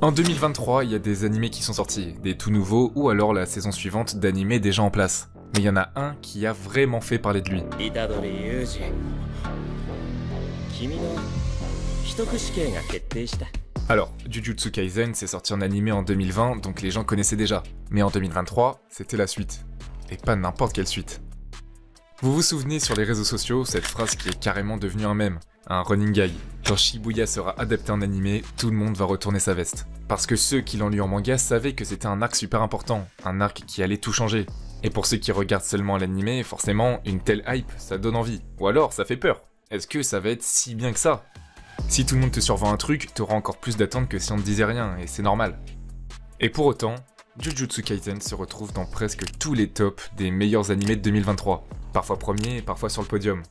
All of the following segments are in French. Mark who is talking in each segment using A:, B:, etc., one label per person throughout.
A: En 2023, il y a des animés qui sont sortis, des tout nouveaux ou alors la saison suivante d'animés déjà en place. Mais il y en a un qui a vraiment fait parler de lui. Alors, Jujutsu Kaisen s'est sorti en animé en 2020, donc les gens connaissaient déjà. Mais en 2023, c'était la suite. Et pas n'importe quelle suite. Vous vous souvenez sur les réseaux sociaux, cette phrase qui est carrément devenue un mème, un running gag. Quand Shibuya sera adapté en animé, tout le monde va retourner sa veste. Parce que ceux qui l'ont lu en manga savaient que c'était un arc super important, un arc qui allait tout changer. Et pour ceux qui regardent seulement l'animé, forcément, une telle hype, ça donne envie. Ou alors, ça fait peur. Est-ce que ça va être si bien que ça? Si tout le monde te survend un truc, t'auras encore plus d'attente que si on ne disait rien, et c'est normal. Et pour autant, Jujutsu Kaisen se retrouve dans presque tous les tops des meilleurs animés de 2023. Parfois premier, parfois sur le podium.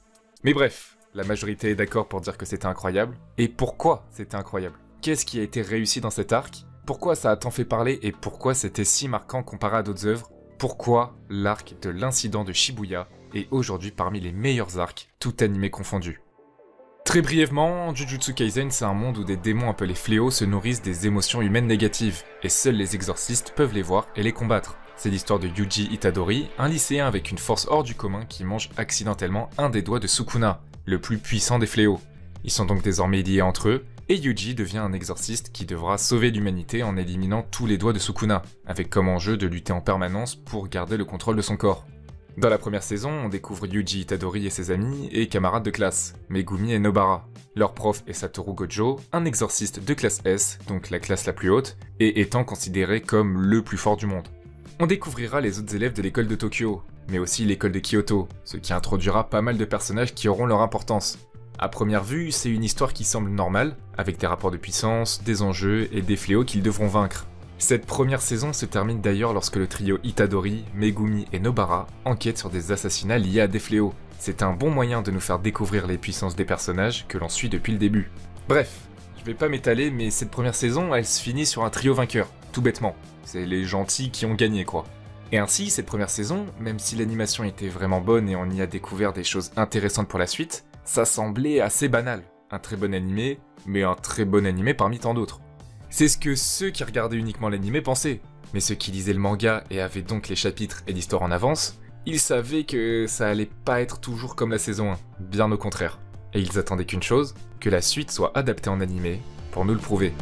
A: Mais bref, la majorité est d'accord pour dire que c'était incroyable. Et pourquoi c'était incroyable? Qu'est-ce qui a été réussi dans cet arc? Pourquoi ça a tant fait parler et pourquoi c'était si marquant comparé à d'autres œuvres? Pourquoi l'arc de l'incident de Shibuya est aujourd'hui parmi les meilleurs arcs, tout animé confondu? Très brièvement, Jujutsu Kaisen c'est un monde où des démons appelés fléaux se nourrissent des émotions humaines négatives, et seuls les exorcistes peuvent les voir et les combattre. C'est l'histoire de Yuji Itadori, un lycéen avec une force hors du commun qui mange accidentellement un des doigts de Sukuna, le plus puissant des fléaux. Ils sont donc désormais liés entre eux, et Yuji devient un exorciste qui devra sauver l'humanité en éliminant tous les doigts de Sukuna, avec comme enjeu de lutter en permanence pour garder le contrôle de son corps. Dans la première saison, on découvre Yuji Itadori et ses amis et camarades de classe, Megumi et Nobara. Leur prof est Satoru Gojo, un exorciste de classe S, donc la classe la plus haute, et étant considéré comme le plus fort du monde. On découvrira les autres élèves de l'école de Tokyo, mais aussi l'école de Kyoto, ce qui introduira pas mal de personnages qui auront leur importance. À première vue, c'est une histoire qui semble normale, avec des rapports de puissance, des enjeux et des fléaux qu'ils devront vaincre. Cette première saison se termine d'ailleurs lorsque le trio Itadori, Megumi et Nobara enquêtent sur des assassinats liés à des fléaux. C'est un bon moyen de nous faire découvrir les puissances des personnages que l'on suit depuis le début. Bref, je vais pas m'étaler, mais cette première saison, elle se finit sur un trio vainqueur, tout bêtement. C'est les gentils qui ont gagné quoi. Et ainsi, cette première saison, même si l'animation était vraiment bonne et on y a découvert des choses intéressantes pour la suite, ça semblait assez banal. Un très bon animé, mais un très bon animé parmi tant d'autres. C'est ce que ceux qui regardaient uniquement l'animé pensaient. Mais ceux qui lisaient le manga et avaient donc les chapitres et l'histoire en avance, ils savaient que ça allait pas être toujours comme la saison 1, bien au contraire. Et ils attendaient qu'une chose, que la suite soit adaptée en animé, pour nous le prouver.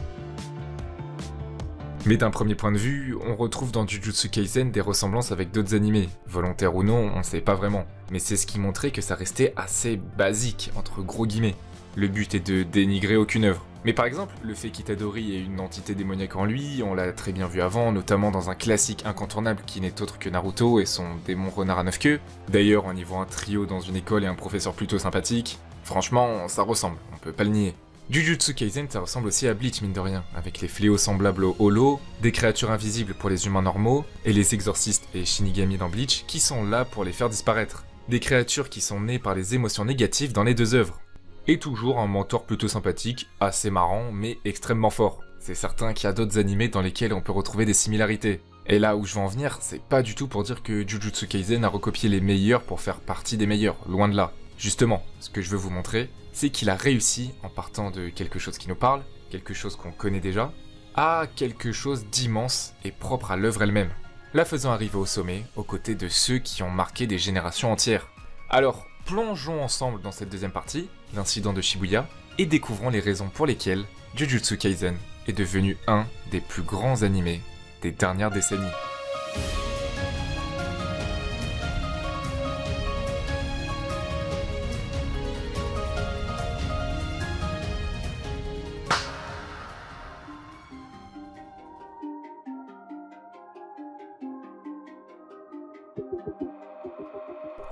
A: Mais d'un premier point de vue, on retrouve dans Jujutsu Kaisen des ressemblances avec d'autres animés. Volontaires ou non, on sait pas vraiment. Mais c'est ce qui montrait que ça restait assez basique, entre gros guillemets. Le but est de dénigrer aucune œuvre. Mais par exemple, le fait qu'Itadori ait une entité démoniaque en lui, on l'a très bien vu avant, notamment dans un classique incontournable qui n'est autre que Naruto et son démon renard à 9 queues. D'ailleurs, on y voit un trio dans une école et un professeur plutôt sympathique. Franchement, ça ressemble, on peut pas le nier. Jujutsu Kaisen, ça ressemble aussi à Bleach mine de rien, avec les fléaux semblables au holo, des créatures invisibles pour les humains normaux, et les exorcistes et Shinigami dans Bleach qui sont là pour les faire disparaître. Des créatures qui sont nées par les émotions négatives dans les deux œuvres. Et toujours un mentor plutôt sympathique, assez marrant, mais extrêmement fort. C'est certain qu'il y a d'autres animés dans lesquels on peut retrouver des similarités. Et là où je veux en venir, c'est pas du tout pour dire que Jujutsu Kaisen a recopié les meilleurs pour faire partie des meilleurs, loin de là. Justement, ce que je veux vous montrer, c'est qu'il a réussi, en partant de quelque chose qui nous parle, quelque chose qu'on connaît déjà, à quelque chose d'immense et propre à l'œuvre elle-même, la faisant arriver au sommet, aux côtés de ceux qui ont marqué des générations entières. Alors, plongeons ensemble dans cette deuxième partie, l'incident de Shibuya, et découvrons les raisons pour lesquelles Jujutsu Kaisen est devenu un des plus grands animés des dernières décennies.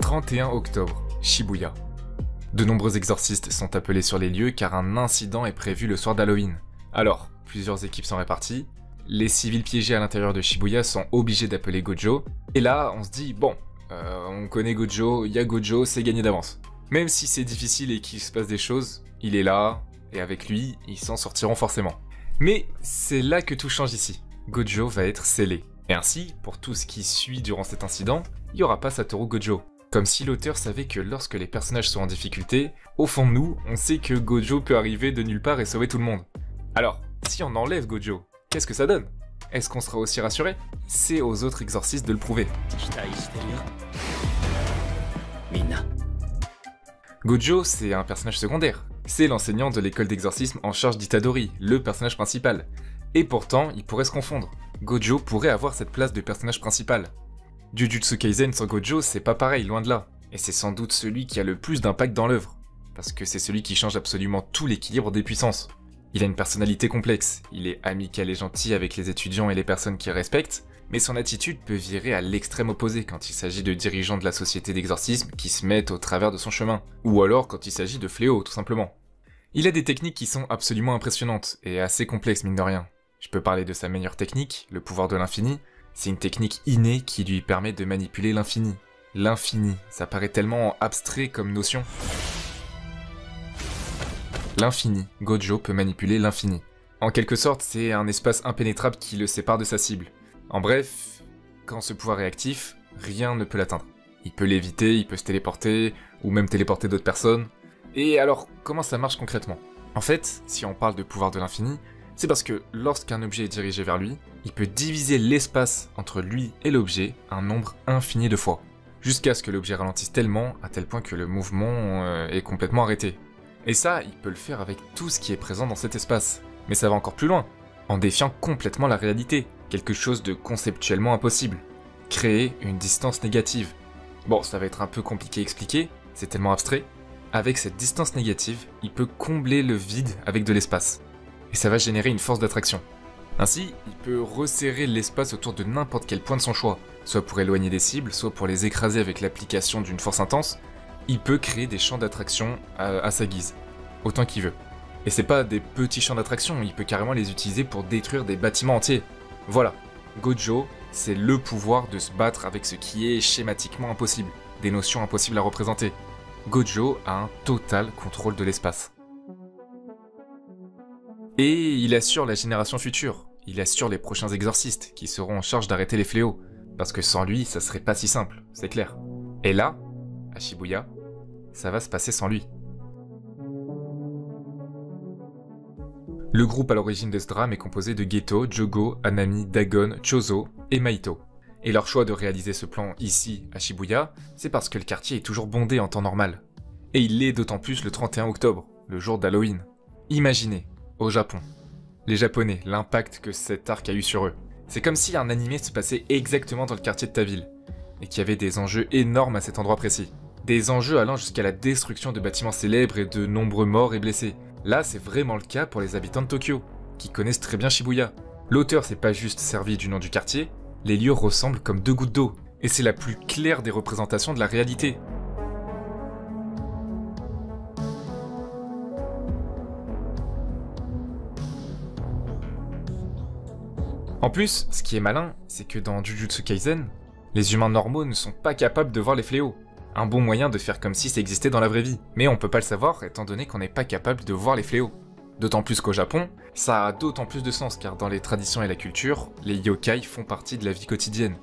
A: « 31 octobre, Shibuya. De nombreux exorcistes sont appelés sur les lieux car un incident est prévu le soir d'Halloween. Alors, plusieurs équipes sont réparties, les civils piégés à l'intérieur de Shibuya sont obligés d'appeler Gojo, et là on se dit bon, on connaît Gojo, il y a Gojo, c'est gagné d'avance. Même si c'est difficile et qu'il se passe des choses, il est là, et avec lui, ils s'en sortiront forcément. Mais c'est là que tout change ici. Gojo va être scellé. Et ainsi, pour tout ce qui suit durant cet incident, il n'y aura pas Satoru Gojo. Comme si l'auteur savait que lorsque les personnages sont en difficulté, au fond de nous, on sait que Gojo peut arriver de nulle part et sauver tout le monde. Alors, si on enlève Gojo, qu'est-ce que ça donne? Est-ce qu'on sera aussi rassuré? C'est aux autres exorcistes de le prouver. Gojo, c'est un personnage secondaire. C'est l'enseignant de l'école d'exorcisme en charge d'Itadori, le personnage principal. Et pourtant, il pourrait se confondre. Gojo pourrait avoir cette place de personnage principal. Jujutsu Kaisen sans Gojo, c'est pas pareil, loin de là. Et c'est sans doute celui qui a le plus d'impact dans l'œuvre. Parce que c'est celui qui change absolument tout l'équilibre des puissances. Il a une personnalité complexe, il est amical et gentil avec les étudiants et les personnes qu'il respecte, mais son attitude peut virer à l'extrême opposé quand il s'agit de dirigeants de la société d'exorcisme qui se mettent au travers de son chemin, ou alors quand il s'agit de fléaux, tout simplement. Il a des techniques qui sont absolument impressionnantes, et assez complexes mine de rien. Je peux parler de sa meilleure technique, le pouvoir de l'infini. C'est une technique innée qui lui permet de manipuler l'infini. L'infini, ça paraît tellement abstrait comme notion. L'infini, Gojo peut manipuler l'infini. En quelque sorte, c'est un espace impénétrable qui le sépare de sa cible. En bref, quand ce pouvoir est actif, rien ne peut l'atteindre. Il peut l'éviter, il peut se téléporter, ou même téléporter d'autres personnes. Et alors, comment ça marche concrètement? En fait, si on parle de pouvoir de l'infini, c'est parce que lorsqu'un objet est dirigé vers lui, il peut diviser l'espace entre lui et l'objet un nombre infini de fois, jusqu'à ce que l'objet ralentisse tellement, à tel point que le mouvement est complètement arrêté. Et ça, il peut le faire avec tout ce qui est présent dans cet espace. Mais ça va encore plus loin, en défiant complètement la réalité, quelque chose de conceptuellement impossible. Créer une distance négative. Bon, ça va être un peu compliqué à expliquer, c'est tellement abstrait. Avec cette distance négative, il peut combler le vide avec de l'espace. Et ça va générer une force d'attraction. Ainsi, il peut resserrer l'espace autour de n'importe quel point de son choix, soit pour éloigner des cibles, soit pour les écraser avec l'application d'une force intense. Il peut créer des champs d'attraction à sa guise, autant qu'il veut. Et c'est pas des petits champs d'attraction, il peut carrément les utiliser pour détruire des bâtiments entiers. Voilà, Gojo, c'est le pouvoir de se battre avec ce qui est schématiquement impossible, des notions impossibles à représenter. Gojo a un total contrôle de l'espace. Et il assure la génération future, il assure les prochains exorcistes qui seront en charge d'arrêter les fléaux, parce que sans lui, ça serait pas si simple, c'est clair. Et là, à Shibuya, ça va se passer sans lui. Le groupe à l'origine de ce drame est composé de Geto, Jogo, Anami, Dagon, Chozo et Maito. Et leur choix de réaliser ce plan ici, à Shibuya, c'est parce que le quartier est toujours bondé en temps normal. Et il l'est d'autant plus le 31 octobre, le jour d'Halloween. Imaginez, au Japon, les Japonais, l'impact que cet arc a eu sur eux. C'est comme si un animé se passait exactement dans le quartier de ta ville, et qu'il y avait des enjeux énormes à cet endroit précis. Des enjeux allant jusqu'à la destruction de bâtiments célèbres et de nombreux morts et blessés. Là, c'est vraiment le cas pour les habitants de Tokyo, qui connaissent très bien Shibuya. L'auteur s'est pas juste servi du nom du quartier, les lieux ressemblent comme deux gouttes d'eau, et c'est la plus claire des représentations de la réalité. En plus, ce qui est malin, c'est que dans Jujutsu Kaisen, les humains normaux ne sont pas capables de voir les fléaux. Un bon moyen de faire comme si ça existait dans la vraie vie. Mais on peut pas le savoir étant donné qu'on n'est pas capable de voir les fléaux. D'autant plus qu'au Japon, ça a d'autant plus de sens car dans les traditions et la culture, les yokai font partie de la vie quotidienne.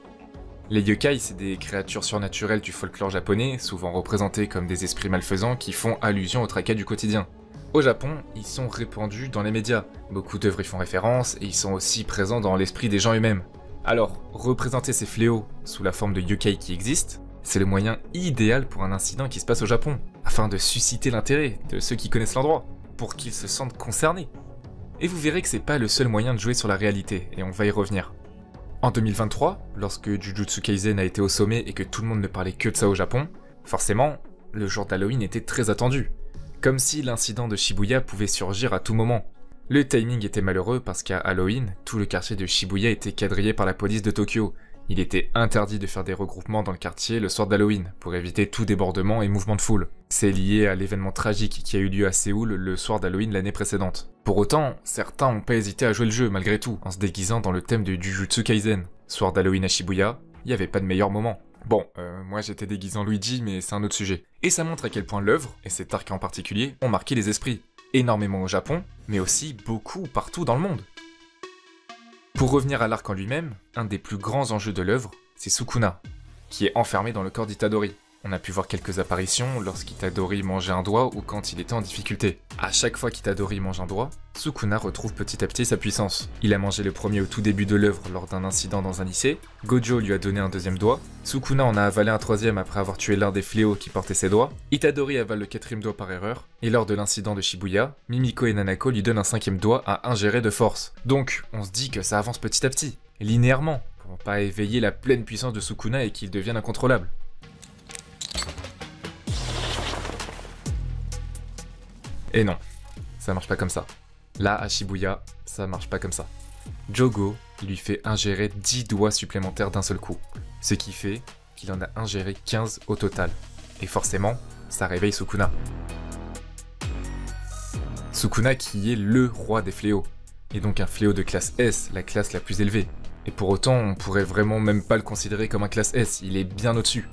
A: Les yokai, c'est des créatures surnaturelles du folklore japonais, souvent représentées comme des esprits malfaisants qui font allusion au tracas du quotidien. Au Japon, ils sont répandus dans les médias. Beaucoup d'œuvres y font référence et ils sont aussi présents dans l'esprit des gens eux-mêmes. Alors, représenter ces fléaux sous la forme de yokai qui existent, c'est le moyen idéal pour un incident qui se passe au Japon, afin de susciter l'intérêt de ceux qui connaissent l'endroit, pour qu'ils se sentent concernés. Et vous verrez que c'est pas le seul moyen de jouer sur la réalité, et on va y revenir. En 2023, lorsque Jujutsu Kaisen a été au sommet et que tout le monde ne parlait que de ça au Japon, forcément, le jour d'Halloween était très attendu. Comme si l'incident de Shibuya pouvait surgir à tout moment. Le timing était malheureux parce qu'à Halloween, tout le quartier de Shibuya était quadrillé par la police de Tokyo. Il était interdit de faire des regroupements dans le quartier le soir d'Halloween, pour éviter tout débordement et mouvement de foule. C'est lié à l'événement tragique qui a eu lieu à Séoul le soir d'Halloween l'année précédente. Pour autant, certains n'ont pas hésité à jouer le jeu malgré tout, en se déguisant dans le thème de Jujutsu Kaisen. Soir d'Halloween à Shibuya, il n'y avait pas de meilleur moment. Bon, moi j'étais déguisé en Luigi, mais c'est un autre sujet. Et ça montre à quel point l'œuvre, et cet arc en particulier, ont marqué les esprits. Énormément au Japon, mais aussi beaucoup partout dans le monde. Pour revenir à l'arc en lui-même, un des plus grands enjeux de l'œuvre, c'est Sukuna, qui est enfermé dans le corps d'Itadori. On a pu voir quelques apparitions lorsqu'Itadori mangeait un doigt ou quand il était en difficulté. À chaque fois qu'Itadori mange un doigt, Sukuna retrouve petit à petit sa puissance. Il a mangé le premier au tout début de l'œuvre lors d'un incident dans un lycée, Gojo lui a donné un deuxième doigt, Sukuna en a avalé un troisième après avoir tué l'un des fléaux qui portait ses doigts, Itadori avale le quatrième doigt par erreur, et lors de l'incident de Shibuya, Mimiko et Nanako lui donnent un cinquième doigt à ingérer de force. Donc, on se dit que ça avance petit à petit, linéairement, pour pas éveiller la pleine puissance de Sukuna et qu'il devienne incontrôlable. Et non, ça marche pas comme ça. Là, à Shibuya, ça marche pas comme ça. Jogo lui fait ingérer 10 doigts supplémentaires d'un seul coup, ce qui fait qu'il en a ingéré 15 au total. Et forcément, ça réveille Sukuna. Sukuna qui est le roi des fléaux, et donc un fléau de classe S, la classe la plus élevée. Et pour autant, on pourrait vraiment même pas le considérer comme un classe S, il est bien au-dessus.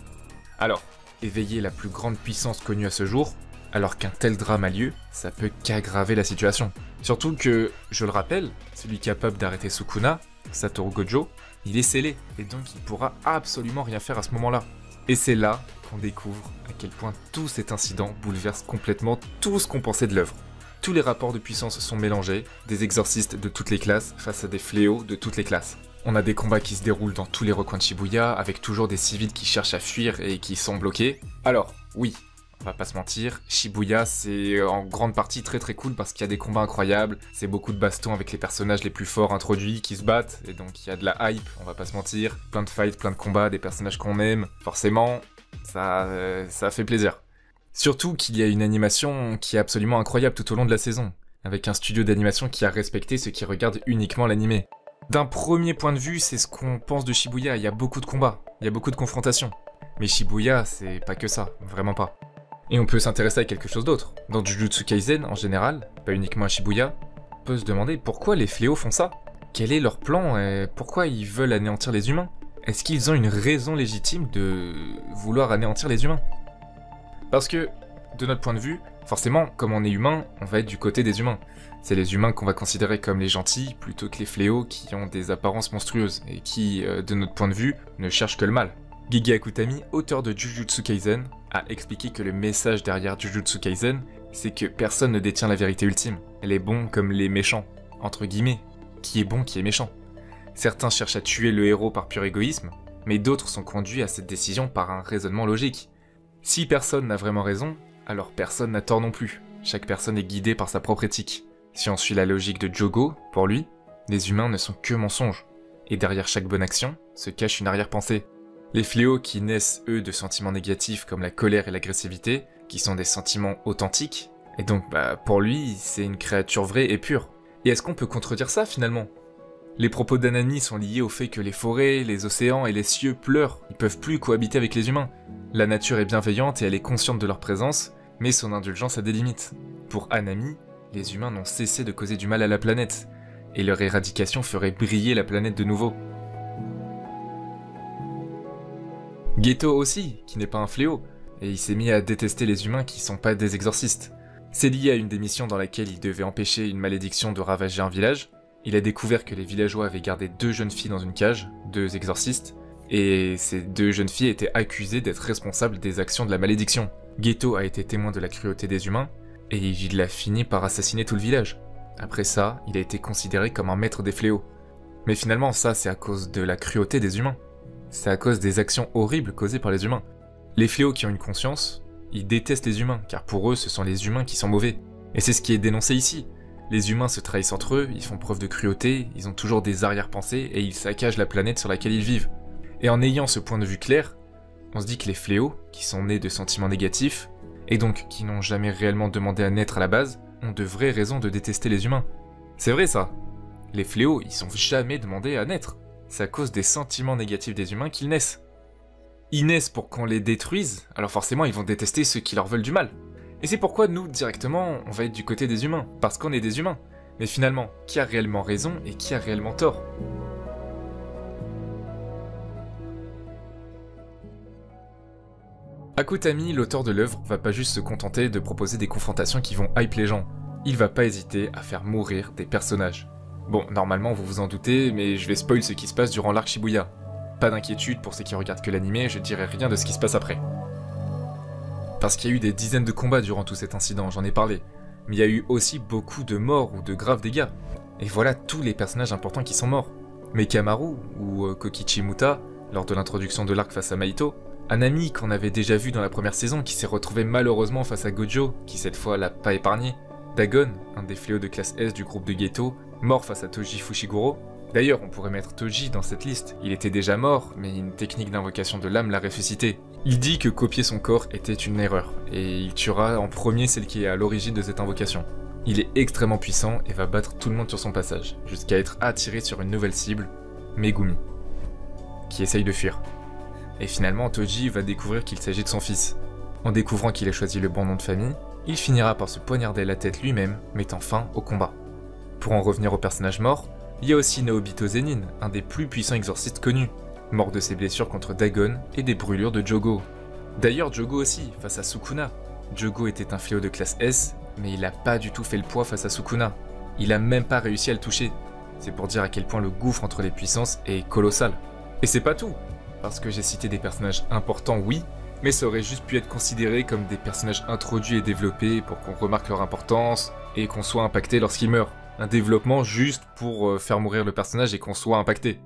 A: Alors, éveiller la plus grande puissance connue à ce jour, alors qu'un tel drame a lieu, ça peut qu'aggraver la situation. Surtout que, je le rappelle, celui capable d'arrêter Sukuna, Satoru Gojo, il est scellé, et donc il pourra absolument rien faire à ce moment-là. Et c'est là qu'on découvre à quel point tout cet incident bouleverse complètement tout ce qu'on pensait de l'œuvre. Tous les rapports de puissance sont mélangés, des exorcistes de toutes les classes face à des fléaux de toutes les classes. On a des combats qui se déroulent dans tous les recoins de Shibuya, avec toujours des civils qui cherchent à fuir et qui sont bloqués. Alors, oui, on va pas se mentir, Shibuya c'est en grande partie très cool parce qu'il y a des combats incroyables, c'est beaucoup de bastons avec les personnages les plus forts introduits qui se battent, et donc il y a de la hype, on va pas se mentir, plein de fights, plein de combats, des personnages qu'on aime, forcément, ça fait plaisir. Surtout qu'il y a une animation qui est absolument incroyable tout au long de la saison, avec un studio d'animation qui a respecté ceux qui regardent uniquement l'animé. D'un premier point de vue, c'est ce qu'on pense de Shibuya, il y a beaucoup de combats, il y a beaucoup de confrontations. Mais Shibuya, c'est pas que ça, vraiment pas. Et on peut s'intéresser à quelque chose d'autre. Dans Jujutsu Kaisen, en général, pas uniquement à Shibuya, on peut se demander pourquoi les fléaux font ça. Quel est leur plan et pourquoi ils veulent anéantir les humains? Est-ce qu'ils ont une raison légitime de vouloir anéantir les humains? Parce que, de notre point de vue, forcément, comme on est humain, on va être du côté des humains. C'est les humains qu'on va considérer comme les gentils, plutôt que les fléaux qui ont des apparences monstrueuses, et qui, de notre point de vue, ne cherchent que le mal. Gege Akutami, auteur de Jujutsu Kaisen, a expliqué que le message derrière Jujutsu Kaisen, c'est que personne ne détient la vérité ultime. Les bons comme les méchants, entre guillemets. Qui est bon, qui est méchant. Certains cherchent à tuer le héros par pur égoïsme, mais d'autres sont conduits à cette décision par un raisonnement logique. Si personne n'a vraiment raison, alors personne n'a tort non plus. Chaque personne est guidée par sa propre éthique. Si on suit la logique de Jogo, pour lui, les humains ne sont que mensonges. Et derrière chaque bonne action, se cache une arrière-pensée. Les fléaux qui naissent, eux, de sentiments négatifs comme la colère et l'agressivité, qui sont des sentiments authentiques, et donc, pour lui, c'est une créature vraie et pure. Et est-ce qu'on peut contredire ça, finalement? Les propos d'Anami sont liés au fait que les forêts, les océans et les cieux pleurent, ils peuvent plus cohabiter avec les humains. La nature est bienveillante et elle est consciente de leur présence, mais son indulgence a des limites. Pour Anami, les humains n'ont cessé de causer du mal à la planète, et leur éradication ferait briller la planète de nouveau. Geto aussi, qui n'est pas un fléau, et il s'est mis à détester les humains qui sont pas des exorcistes. C'est lié à une des missions dans laquelle il devait empêcher une malédiction de ravager un village. Il a découvert que les villageois avaient gardé 2 jeunes filles dans une cage, 2 exorcistes, et ces 2 jeunes filles étaient accusées d'être responsables des actions de la malédiction. Geto a été témoin de la cruauté des humains, et il a fini par assassiner tout le village. Après ça, il a été considéré comme un maître des fléaux. Mais finalement, ça c'est à cause de la cruauté des humains. C'est à cause des actions horribles causées par les humains. Les fléaux qui ont une conscience, ils détestent les humains, car pour eux, ce sont les humains qui sont mauvais. Et c'est ce qui est dénoncé ici. Les humains se trahissent entre eux, ils font preuve de cruauté, ils ont toujours des arrière-pensées, et ils saccagent la planète sur laquelle ils vivent. Et en ayant ce point de vue clair, on se dit que les fléaux, qui sont nés de sentiments négatifs, et donc qui n'ont jamais réellement demandé à naître à la base, ont de vraies raisons de détester les humains. C'est vrai ça. Les fléaux, ils sont jamais demandés à naître. C'est à cause des sentiments négatifs des humains qu'ils naissent. Ils naissent pour qu'on les détruise, alors forcément ils vont détester ceux qui leur veulent du mal. Et c'est pourquoi nous, directement, on va être du côté des humains, parce qu'on est des humains. Mais finalement, qui a réellement raison et qui a réellement tort? Akutami, l'auteur de l'œuvre, va pas juste se contenter de proposer des confrontations qui vont hype les gens. Il va pas hésiter à faire mourir des personnages. Bon, normalement vous vous en doutez, mais je vais spoil ce qui se passe durant l'arc Shibuya. Pas d'inquiétude pour ceux qui regardent que l'anime, je dirai rien de ce qui se passe après. Parce qu'il y a eu des dizaines de combats durant tout cet incident, j'en ai parlé. Mais il y a eu aussi beaucoup de morts ou de graves dégâts. Et voilà tous les personnages importants qui sont morts. Mekamaru ou Kokichi Muta, lors de l'introduction de l'arc face à Mahito, Anami qu'on avait déjà vu dans la première saison qui s'est retrouvé malheureusement face à Gojo, qui cette fois l'a pas épargné, Dagon, un des fléaux de classe S du groupe de Geto, mort face à Toji Fushiguro. D'ailleurs, on pourrait mettre Toji dans cette liste, il était déjà mort, mais une technique d'invocation de l'âme l'a ressuscité. Il dit que copier son corps était une erreur, et il tuera en premier celle qui est à l'origine de cette invocation. Il est extrêmement puissant et va battre tout le monde sur son passage, jusqu'à être attiré sur une nouvelle cible, Megumi, qui essaye de fuir. Et finalement, Toji va découvrir qu'il s'agit de son fils. En découvrant qu'il a choisi le bon nom de famille, il finira par se poignarder la tête lui-même, mettant fin au combat. Pour en revenir au personnage mort, il y a aussi Naobito Zenin, un des plus puissants exorcistes connus, mort de ses blessures contre Dagon et des brûlures de Jogo. D'ailleurs, Jogo aussi, face à Sukuna. Jogo était un fléau de classe S, mais il a pas du tout fait le poids face à Sukuna. Il a même pas réussi à le toucher. C'est pour dire à quel point le gouffre entre les puissances est colossal. Et c'est pas tout, parce que j'ai cité des personnages importants, oui, mais ça aurait juste pu être considéré comme des personnages introduits et développés pour qu'on remarque leur importance et qu'on soit impacté lorsqu'ils meurent. Un développement juste pour faire mourir le personnage et qu'on soit impacté.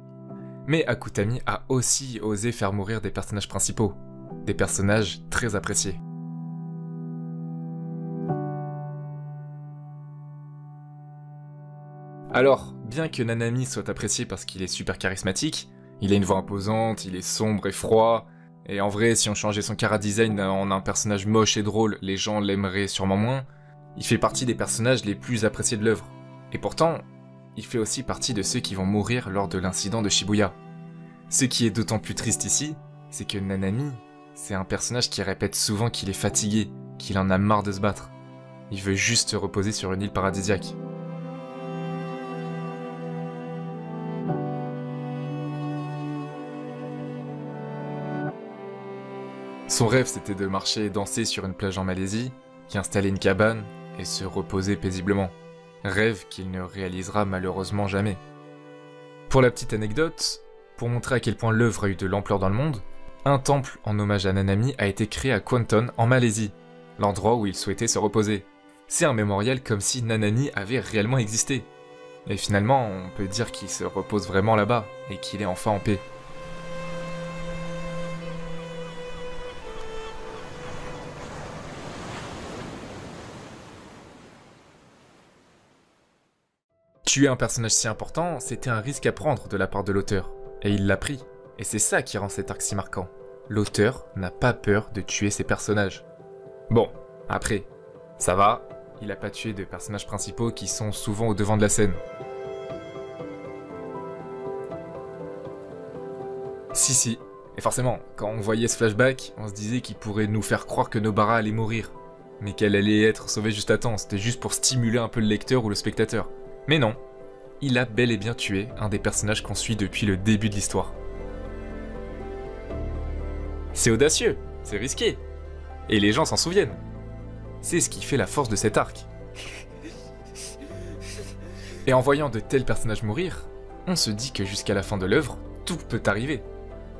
A: Mais Akutami a aussi osé faire mourir des personnages principaux, des personnages très appréciés. Alors, bien que Nanami soit apprécié parce qu'il est super charismatique, il a une voix imposante, il est sombre et froid, et en vrai, si on changeait son chara-design en un personnage moche et drôle, les gens l'aimeraient sûrement moins, il fait partie des personnages les plus appréciés de l'œuvre. Et pourtant, il fait aussi partie de ceux qui vont mourir lors de l'incident de Shibuya. Ce qui est d'autant plus triste ici, c'est que Nanami, c'est un personnage qui répète souvent qu'il est fatigué, qu'il en a marre de se battre. Il veut juste se reposer sur une île paradisiaque. Son rêve, c'était de marcher et danser sur une plage en Malaisie, y installer une cabane et se reposer paisiblement. Rêve qu'il ne réalisera malheureusement jamais. Pour la petite anecdote, pour montrer à quel point l'œuvre a eu de l'ampleur dans le monde, un temple en hommage à Nanami a été créé à Kuantan en Malaisie, l'endroit où il souhaitait se reposer. C'est un mémorial comme si Nanami avait réellement existé. Et finalement, on peut dire qu'il se repose vraiment là-bas, et qu'il est enfin en paix. Tuer un personnage si important, c'était un risque à prendre de la part de l'auteur, et il l'a pris. Et c'est ça qui rend cet arc si marquant. L'auteur n'a pas peur de tuer ses personnages. Bon, après, ça va, il a pas tué de personnages principaux qui sont souvent au devant de la scène. Si, et forcément, quand on voyait ce flashback, on se disait qu'il pourrait nous faire croire que Nobara allait mourir, mais qu'elle allait être sauvée juste à temps, c'était juste pour stimuler un peu le lecteur ou le spectateur. Mais non, il a bel et bien tué un des personnages qu'on suit depuis le début de l'histoire. C'est audacieux, c'est risqué, et les gens s'en souviennent. C'est ce qui fait la force de cet arc. Et en voyant de tels personnages mourir, on se dit que jusqu'à la fin de l'œuvre, tout peut arriver.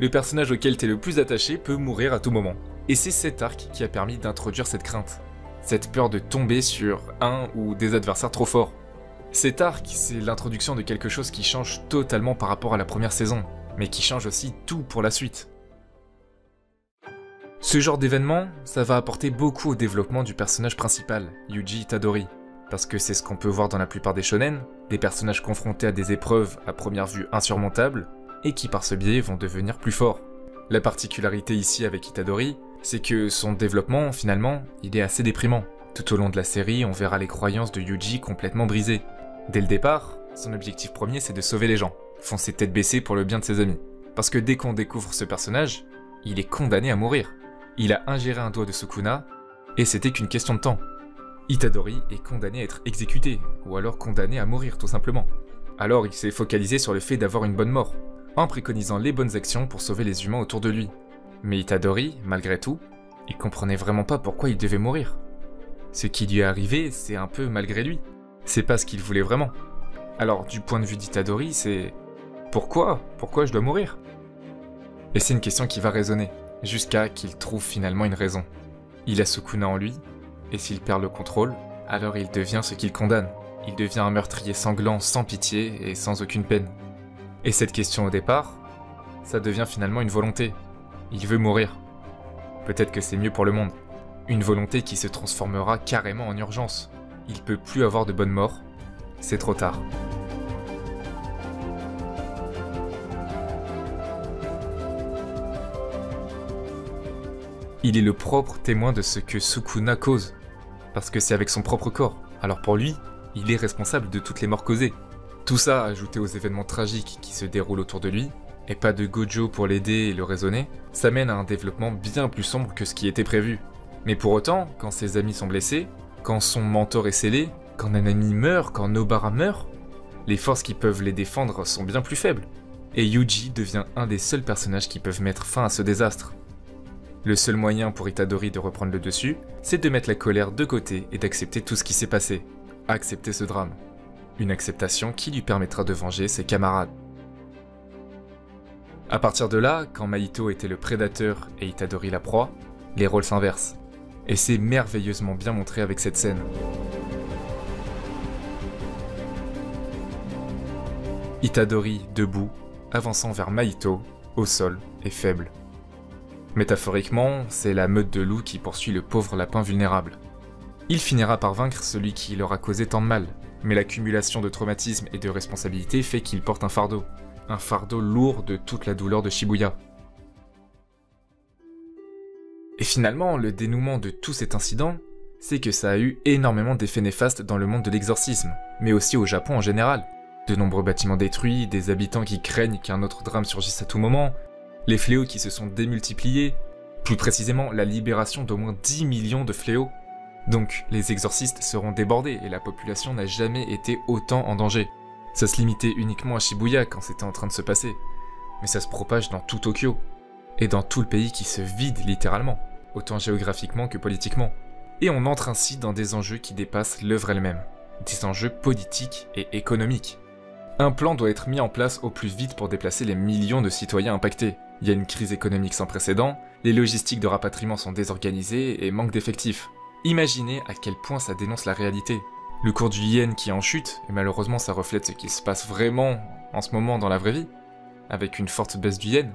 A: Le personnage auquel t'es le plus attaché peut mourir à tout moment. Et c'est cet arc qui a permis d'introduire cette crainte. Cette peur de tomber sur un ou des adversaires trop forts. Cet arc, c'est l'introduction de quelque chose qui change totalement par rapport à la première saison, mais qui change aussi tout pour la suite. Ce genre d'événement, ça va apporter beaucoup au développement du personnage principal, Yuji Itadori, parce que c'est ce qu'on peut voir dans la plupart des shonen, des personnages confrontés à des épreuves à première vue insurmontables, et qui par ce biais vont devenir plus forts. La particularité ici avec Itadori, c'est que son développement, finalement, il est assez déprimant. Tout au long de la série, on verra les croyances de Yuji complètement brisées. Dès le départ, son objectif premier c'est de sauver les gens, foncer tête baissée pour le bien de ses amis. Parce que dès qu'on découvre ce personnage, il est condamné à mourir. Il a ingéré un doigt de Sukuna, et c'était qu'une question de temps. Itadori est condamné à être exécuté, ou alors condamné à mourir tout simplement. Alors il s'est focalisé sur le fait d'avoir une bonne mort, en préconisant les bonnes actions pour sauver les humains autour de lui. Mais Itadori, malgré tout, il comprenait vraiment pas pourquoi il devait mourir. Ce qui lui est arrivé, c'est un peu malgré lui. C'est pas ce qu'il voulait vraiment. Alors, du point de vue d'Itadori, c'est... Pourquoi je dois mourir? Et c'est une question qui va résonner, jusqu'à qu'il trouve finalement une raison. Il a Sukuna en lui, et s'il perd le contrôle, alors il devient ce qu'il condamne. Il devient un meurtrier sanglant sans pitié et sans aucune peine. Et cette question au départ, ça devient finalement une volonté. Il veut mourir. Peut-être que c'est mieux pour le monde. Une volonté qui se transformera carrément en urgence. Il peut plus avoir de bonne mort. C'est trop tard. Il est le propre témoin de ce que Sukuna cause. Parce que c'est avec son propre corps. Alors pour lui, il est responsable de toutes les morts causées. Tout ça, ajouté aux événements tragiques qui se déroulent autour de lui, et pas de Gojo pour l'aider et le raisonner, ça mène à un développement bien plus sombre que ce qui était prévu. Mais pour autant, quand ses amis sont blessés, quand son mentor est scellé, quand Nanami meurt, quand Nobara meurt, les forces qui peuvent les défendre sont bien plus faibles. Et Yuji devient un des seuls personnages qui peuvent mettre fin à ce désastre. Le seul moyen pour Itadori de reprendre le dessus, c'est de mettre la colère de côté et d'accepter tout ce qui s'est passé. Accepter ce drame. Une acceptation qui lui permettra de venger ses camarades. À partir de là, quand Mahito était le prédateur et Itadori la proie, les rôles s'inversent. Et c'est merveilleusement bien montré avec cette scène. Itadori debout, avançant vers Mahito, au sol et faible. Métaphoriquement, c'est la meute de loups qui poursuit le pauvre lapin vulnérable. Il finira par vaincre celui qui leur a causé tant de mal, mais l'accumulation de traumatismes et de responsabilités fait qu'il porte un fardeau lourd de toute la douleur de Shibuya. Et finalement, le dénouement de tout cet incident, c'est que ça a eu énormément d'effets néfastes dans le monde de l'exorcisme, mais aussi au Japon en général. De nombreux bâtiments détruits, des habitants qui craignent qu'un autre drame surgisse à tout moment, les fléaux qui se sont démultipliés, plus précisément la libération d'au moins 10 millions de fléaux. Donc les exorcistes seront débordés et la population n'a jamais été autant en danger. Ça se limitait uniquement à Shibuya quand c'était en train de se passer, mais ça se propage dans tout Tokyo, et dans tout le pays qui se vide littéralement, autant géographiquement que politiquement. Et on entre ainsi dans des enjeux qui dépassent l'œuvre elle-même, des enjeux politiques et économiques. Un plan doit être mis en place au plus vite pour déplacer les millions de citoyens impactés. Il y a une crise économique sans précédent, les logistiques de rapatriement sont désorganisées et manque d'effectifs. Imaginez à quel point ça dénonce la réalité. Le cours du yen qui est en chute, et malheureusement ça reflète ce qui se passe vraiment en ce moment dans la vraie vie, avec une forte baisse du yen.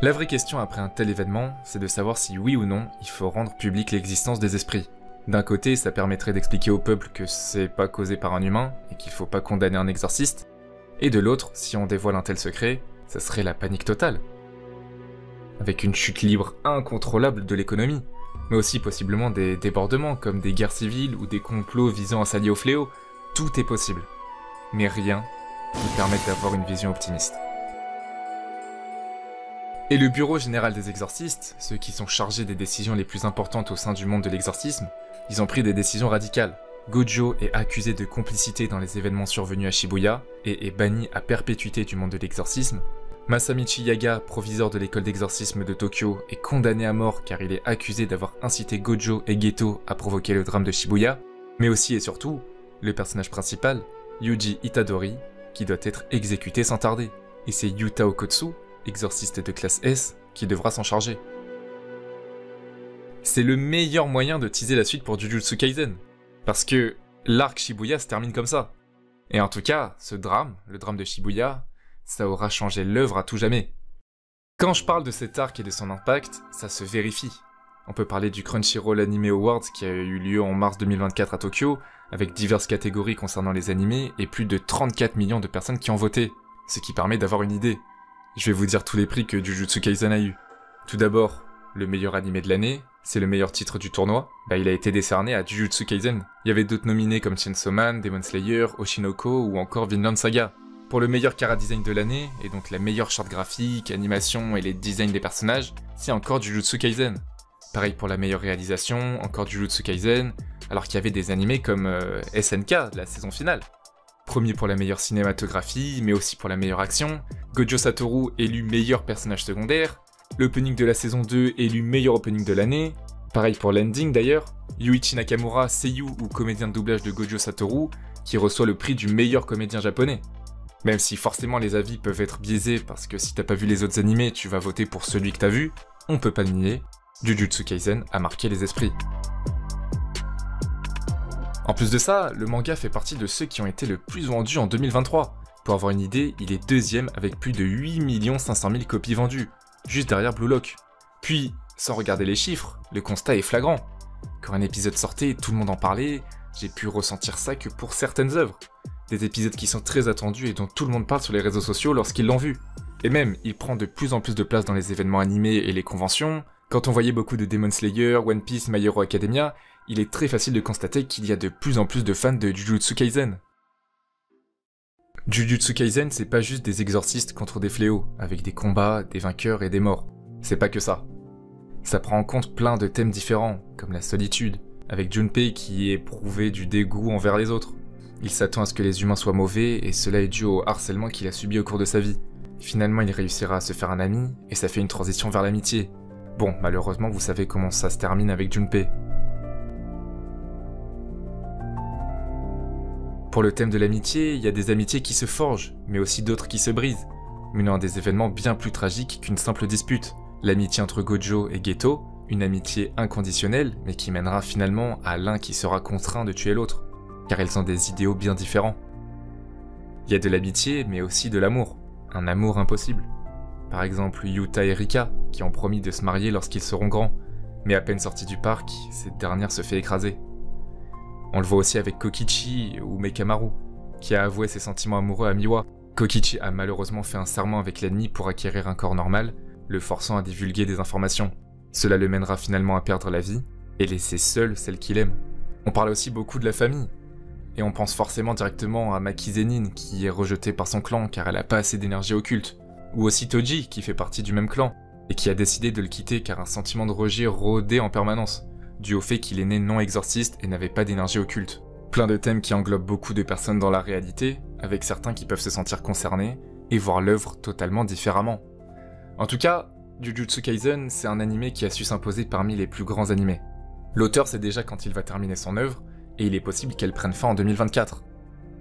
A: La vraie question après un tel événement, c'est de savoir si oui ou non il faut rendre publique l'existence des esprits. D'un côté, ça permettrait d'expliquer au peuple que c'est pas causé par un humain et qu'il faut pas condamner un exorciste, et de l'autre, si on dévoile un tel secret, ça serait la panique totale. Avec une chute libre incontrôlable de l'économie, mais aussi possiblement des débordements comme des guerres civiles ou des complots visant à s'allier au fléau, tout est possible. Mais rien ne permet d'avoir une vision optimiste. Et le bureau général des exorcistes, ceux qui sont chargés des décisions les plus importantes au sein du monde de l'exorcisme, ils ont pris des décisions radicales. Gojo est accusé de complicité dans les événements survenus à Shibuya et est banni à perpétuité du monde de l'exorcisme. Masamichi Yaga, proviseur de l'école d'exorcisme de Tokyo, est condamné à mort car il est accusé d'avoir incité Gojo et Geto à provoquer le drame de Shibuya, mais aussi et surtout, le personnage principal, Yuji Itadori, qui doit être exécuté sans tarder. Et c'est Yuta Okotsu, exorciste de classe S, qui devra s'en charger. C'est le meilleur moyen de teaser la suite pour Jujutsu Kaisen, parce que l'arc Shibuya se termine comme ça. Et en tout cas, ce drame, le drame de Shibuya, ça aura changé l'œuvre à tout jamais. Quand je parle de cet arc et de son impact, ça se vérifie. On peut parler du Crunchyroll Anime Awards qui a eu lieu en mars 2024 à Tokyo, avec diverses catégories concernant les animés et plus de 34 millions de personnes qui ont voté, ce qui permet d'avoir une idée. Je vais vous dire tous les prix que Jujutsu Kaisen a eu. Tout d'abord, le meilleur animé de l'année, c'est le meilleur titre du tournoi, il a été décerné à Jujutsu Kaisen. Il y avait d'autres nominés comme Chainsaw Man, Demon Slayer, Oshinoko ou encore Vinland Saga. Pour le meilleur chara-design de l'année, et donc la meilleure charte graphique, animation et les designs des personnages, c'est encore Jujutsu Kaisen. Pareil pour la meilleure réalisation, encore Jujutsu Kaisen, alors qu'il y avait des animés comme SNK, la saison finale. Premier pour la meilleure cinématographie, mais aussi pour la meilleure action, Gojo Satoru élu meilleur personnage secondaire, l'opening de la saison 2 élu meilleur opening de l'année, pareil pour l'ending d'ailleurs, Yuichi Nakamura, seiyuu ou comédien de doublage de Gojo Satoru, qui reçoit le prix du meilleur comédien japonais. Même si forcément les avis peuvent être biaisés parce que si t'as pas vu les autres animés, tu vas voter pour celui que t'as vu, on peut pas le nier. Jujutsu Kaisen a marqué les esprits. En plus de ça, le manga fait partie de ceux qui ont été le plus vendus en 2023. Pour avoir une idée, il est deuxième avec plus de 8 500 000 copies vendues, juste derrière Blue Lock. Puis, sans regarder les chiffres, le constat est flagrant. Quand un épisode sortait et tout le monde en parlait, j'ai pu ressentir ça que pour certaines œuvres. Des épisodes qui sont très attendus et dont tout le monde parle sur les réseaux sociaux lorsqu'ils l'ont vu. Et même, il prend de plus en plus de place dans les événements animés et les conventions. Quand on voyait beaucoup de Demon Slayer, One Piece, My Hero Academia, il est très facile de constater qu'il y a de plus en plus de fans de Jujutsu Kaisen. Jujutsu Kaisen, c'est pas juste des exorcistes contre des fléaux, avec des combats, des vainqueurs et des morts. C'est pas que ça. Ça prend en compte plein de thèmes différents, comme la solitude, avec Junpei qui est éprouvé du dégoût envers les autres. Il s'attend à ce que les humains soient mauvais, et cela est dû au harcèlement qu'il a subi au cours de sa vie. Finalement, il réussira à se faire un ami, et ça fait une transition vers l'amitié. Bon, malheureusement, vous savez comment ça se termine avec Junpei. Pour le thème de l'amitié, il y a des amitiés qui se forgent, mais aussi d'autres qui se brisent, menant à des événements bien plus tragiques qu'une simple dispute. L'amitié entre Gojo et Geto, une amitié inconditionnelle, mais qui mènera finalement à l'un qui sera contraint de tuer l'autre, car ils ont des idéaux bien différents. Il y a de l'amitié, mais aussi de l'amour, un amour impossible. Par exemple, Yuta et Rika, qui ont promis de se marier lorsqu'ils seront grands, mais à peine sortis du parc, cette dernière se fait écraser. On le voit aussi avec Kokichi ou Mekamaru, qui a avoué ses sentiments amoureux à Miwa. Kokichi a malheureusement fait un serment avec l'ennemi pour acquérir un corps normal, le forçant à divulguer des informations. Cela le mènera finalement à perdre la vie, et laisser seule celle qu'il aime. On parle aussi beaucoup de la famille, et on pense forcément directement à Maki Zenin, qui est rejetée par son clan car elle a pas assez d'énergie occulte, ou aussi Toji, qui fait partie du même clan, et qui a décidé de le quitter car un sentiment de rejet rôdait en permanence, dû au fait qu'il est né non exorciste et n'avait pas d'énergie occulte. Plein de thèmes qui englobent beaucoup de personnes dans la réalité, avec certains qui peuvent se sentir concernés, et voir l'œuvre totalement différemment. En tout cas, Jujutsu Kaisen, c'est un animé qui a su s'imposer parmi les plus grands animés. L'auteur sait déjà quand il va terminer son œuvre, et il est possible qu'elle prenne fin en 2024.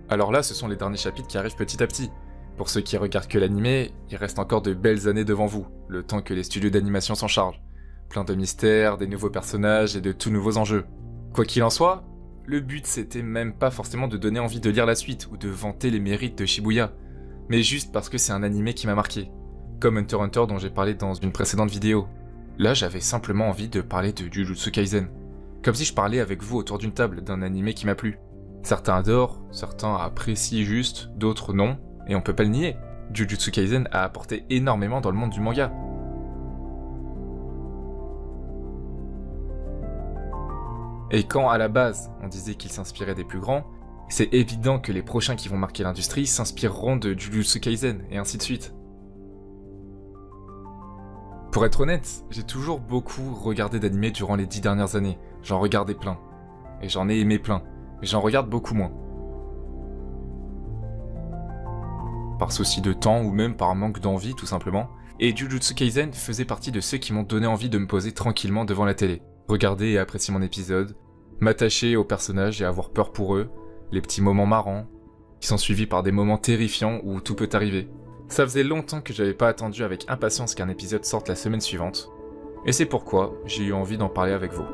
A: Alors là, ce sont les derniers chapitres qui arrivent petit à petit. Pour ceux qui regardent que l'animé, il reste encore de belles années devant vous, le temps que les studios d'animation s'en chargent. Plein de mystères, des nouveaux personnages et de tout nouveaux enjeux. Quoi qu'il en soit, le but c'était même pas forcément de donner envie de lire la suite ou de vanter les mérites de Shibuya, mais juste parce que c'est un animé qui m'a marqué. Comme Hunter x Hunter dont j'ai parlé dans une précédente vidéo. Là, j'avais simplement envie de parler de Jujutsu Kaisen. Comme si je parlais avec vous autour d'une table d'un animé qui m'a plu. Certains adorent, certains apprécient juste, d'autres non, et on peut pas le nier. Jujutsu Kaisen a apporté énormément dans le monde du manga. Et quand à la base, on disait qu'il s'inspirait des plus grands, c'est évident que les prochains qui vont marquer l'industrie s'inspireront de Jujutsu Kaisen, et ainsi de suite. Pour être honnête, j'ai toujours beaucoup regardé d'animés durant les 10 dernières années. J'en regardais plein. Et j'en ai aimé plein. Mais j'en regarde beaucoup moins. Par souci de temps ou même par manque d'envie tout simplement. Et Jujutsu Kaisen faisait partie de ceux qui m'ont donné envie de me poser tranquillement devant la télé. Regarder et apprécier mon épisode. M'attacher aux personnages et avoir peur pour eux. Les petits moments marrants. Qui sont suivis par des moments terrifiants où tout peut arriver. Ça faisait longtemps que j'avais pas attendu avec impatience qu'un épisode sorte la semaine suivante, et c'est pourquoi j'ai eu envie d'en parler avec vous.